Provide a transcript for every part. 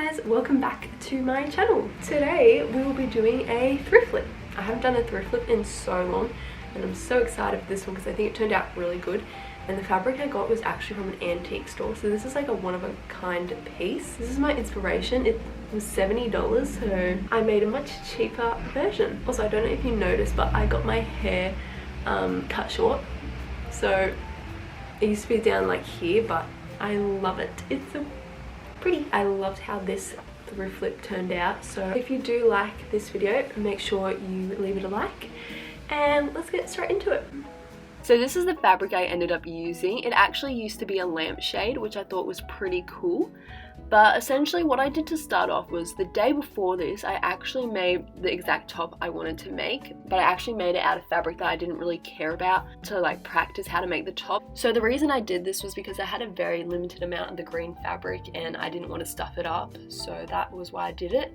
guys, welcome back to my channel. Today we will be doing a thrift flip. I haven't done a thrift flip in so long and I'm so excited for this one because I think it turned out really good, and the fabric I got was actually from an antique store, so this is like a one-of-a-kind piece. This is my inspiration. It was $70, so I made a much cheaper version. Also, I don't know if you noticed, but I got my hair cut short, so it used to be down like here, but I love it. It's so pretty. I loved how this thrift flip turned out. So if you do like this video, make sure you leave it a like and let's get straight into it. So this is the fabric I ended up using. It actually used to be a lampshade, which I thought was pretty cool. But essentially what I did to start off was the day before this, I actually made the exact top I wanted to make, but I actually made it out of fabric that I didn't really care about to like practice how to make the top. So the reason I did this was because I had a very limited amount of the green fabric and I didn't want to stuff it up. So that was why I did it.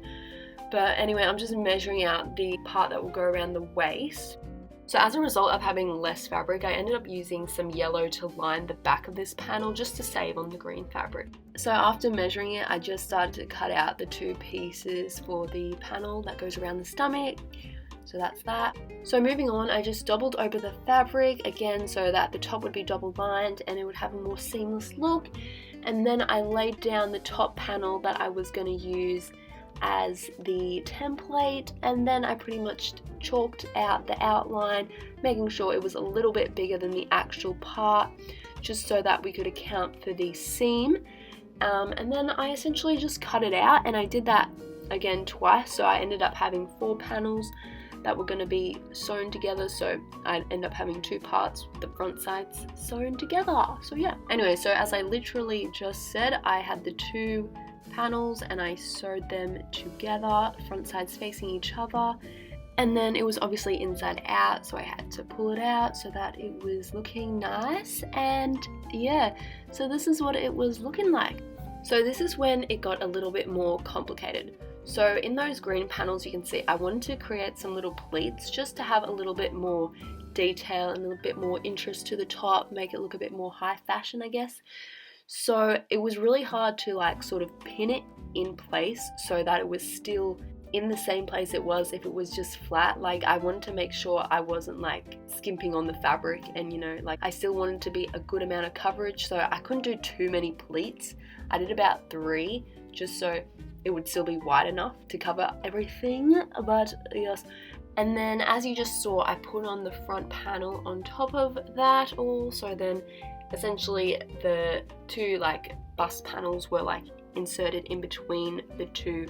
But anyway, I'm just measuring out the part that will go around the waist. So as a result of having less fabric, I ended up using some yellow to line the back of this panel just to save on the green fabric. So after measuring it, I just started to cut out the two pieces for the panel that goes around the stomach. So that's that. So moving on, I just doubled over the fabric again so that the top would be double lined and it would have a more seamless look. And then I laid down the top panel that I was going to use as the template, and then I pretty much chalked out the outline, making sure it was a little bit bigger than the actual part, just so that we could account for the seam. And then I essentially just cut it out, and I did that again twice, so I ended up having 4 panels that were going to be sewn together, so I'd end up having 2 parts with the front sides sewn together. So yeah, anyway, so as I literally just said, I had the 2 panels and I sewed them together, front sides facing each other, and then it was obviously inside out, so I had to pull it out so that it was looking nice. And yeah, so this is what it was looking like. So this is when it got a little bit more complicated. So in those green panels, you can see I wanted to create some little pleats just to have a little bit more detail and a little bit more interest to the top, make it look a bit more high fashion, I guess. So it was really hard to like sort of pin it in place so that it was still in the same place it was if it was just flat. Like I wanted to make sure I wasn't like skimping on the fabric, and you know, like I still wanted to be a good amount of coverage, so I couldn't do too many pleats. I did about 3 just so it would still be wide enough to cover everything. But yes, and then as you just saw, I put on the front panel on top of that all, so then essentially the 2 like bust panels were like inserted in between the 2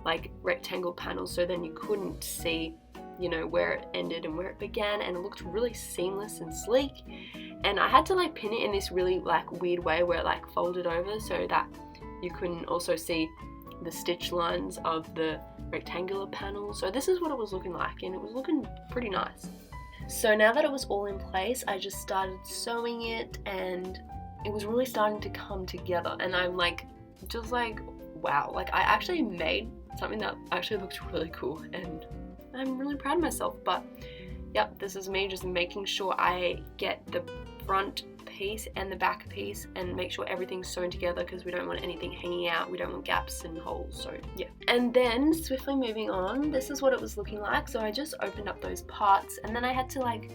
like rectangle panels, so then you couldn't see, you know, where it ended and where it began, and it looked really seamless and sleek. And I had to like pin it in this really like weird way where it like folded over so that you couldn't also see the stitch lines of the rectangular panel. So this is what it was looking like, and it was looking pretty nice. So now that it was all in place, I just started sewing it and it was really starting to come together, and I'm like, just like, wow, like I actually made something that actually looked really cool and I'm really proud of myself. But yep, this is me just making sure I get the front piece and the back piece and make sure everything's sewn together because we don't want anything hanging out, we don't want gaps and holes. So yeah, and then swiftly moving on, this is what it was looking like. So I just opened up those parts and then I had to like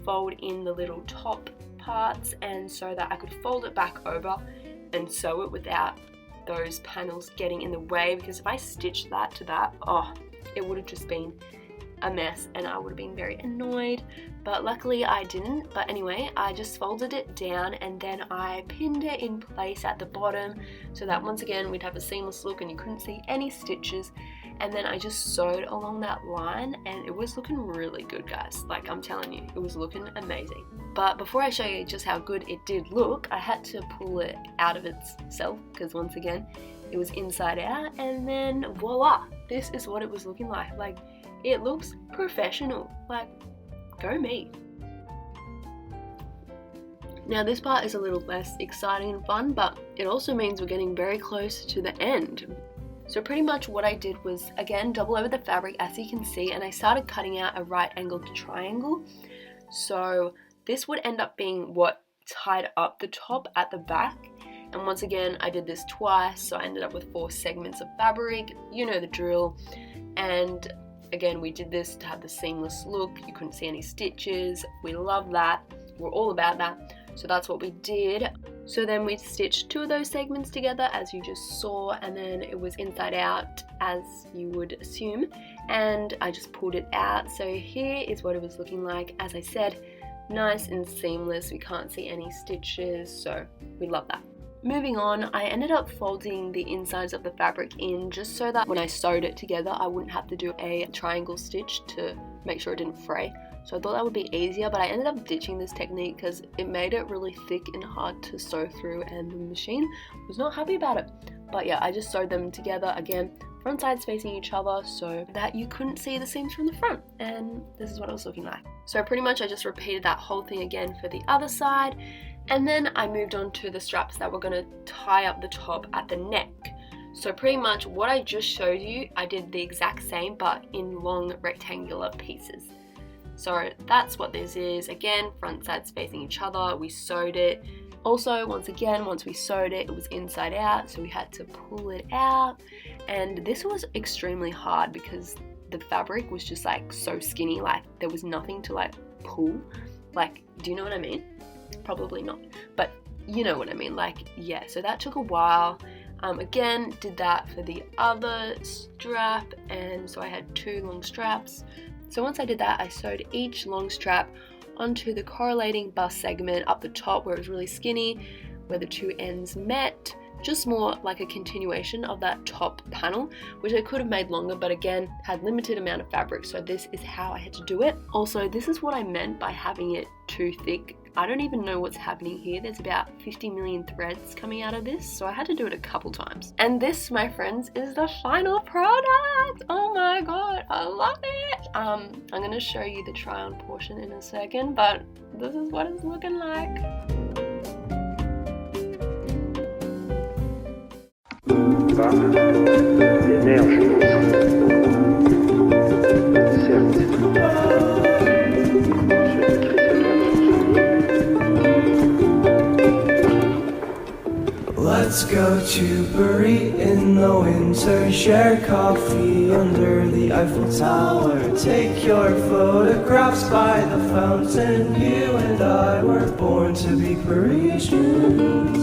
fold in the little top parts, and so that I could fold it back over and sew it without those panels getting in the way, because if I stitched that to that, oh, it would have just been a mess and I would have been very annoyed. But luckily I didn't. But anyway, I just folded it down and then I pinned it in place at the bottom so that once again we'd have a seamless look and you couldn't see any stitches. And then I just sewed along that line and it was looking really good, guys. Like I'm telling you, it was looking amazing. But before I show you just how good it did look, I had to pull it out of itself because once again it was inside out, and then voila, this is what it was looking like. Like it looks professional, like go me. Now this part is a little less exciting and fun, but it also means we're getting very close to the end. So pretty much what I did was, again, double over the fabric as you can see, and I started cutting out a right angled triangle. So this would end up being what tied up the top at the back. And And once again, I did this twice, so I ended up with 4 segments of fabric. You know the drill. And again, we did this to have the seamless look. You couldn't see any stitches. We love that. We're all about that. So that's what we did. So then we stitched 2 of those segments together, as you just saw, and then it was inside out, as you would assume, and I just pulled it out. So here is what it was looking like. As I said, nice and seamless. We can't see any stitches, so we love that. Moving on, I ended up folding the insides of the fabric in just so that when I sewed it together, I wouldn't have to do a triangle stitch to make sure it didn't fray. So I thought that would be easier, but I ended up ditching this technique because it made it really thick and hard to sew through, and the machine was not happy about it. But yeah, I just sewed them together again, front sides facing each other so that you couldn't see the seams from the front, and this is what it was looking like. So pretty much I just repeated that whole thing again for the other side, and then I moved on to the straps that were going to tie up the top at the neck. So pretty much what I just showed you, I did the exact same but in long rectangular pieces. So that's what this is. Again, front sides facing each other. We sewed it. Also, once again, once we sewed it, it was inside out, so we had to pull it out. And this was extremely hard because the fabric was just like so skinny, like there was nothing to like pull. Like, do you know what I mean? Probably not, but you know what I mean. Like, yeah, so that took a while. Again, did that for the other strap, and so I had 2 long straps. So once I did that, I sewed each long strap onto the correlating bust segment up the top where it was really skinny, where the 2 ends met. Just more like a continuation of that top panel, which I could have made longer, but again, had limited amount of fabric, so this is how I had to do it. Also, this is what I meant by having it too thick. I don't even know what's happening here. There's about 50 million threads coming out of this, so I had to do it a couple times. And this, my friends, is the final product. Oh my god, I love it. I'm gonna show you the try on portion in a second, but this is what it's looking like. Let's go to Paris in the winter, share coffee under the Eiffel Tower, take your photographs by the fountain. You and I were born to be Parisians.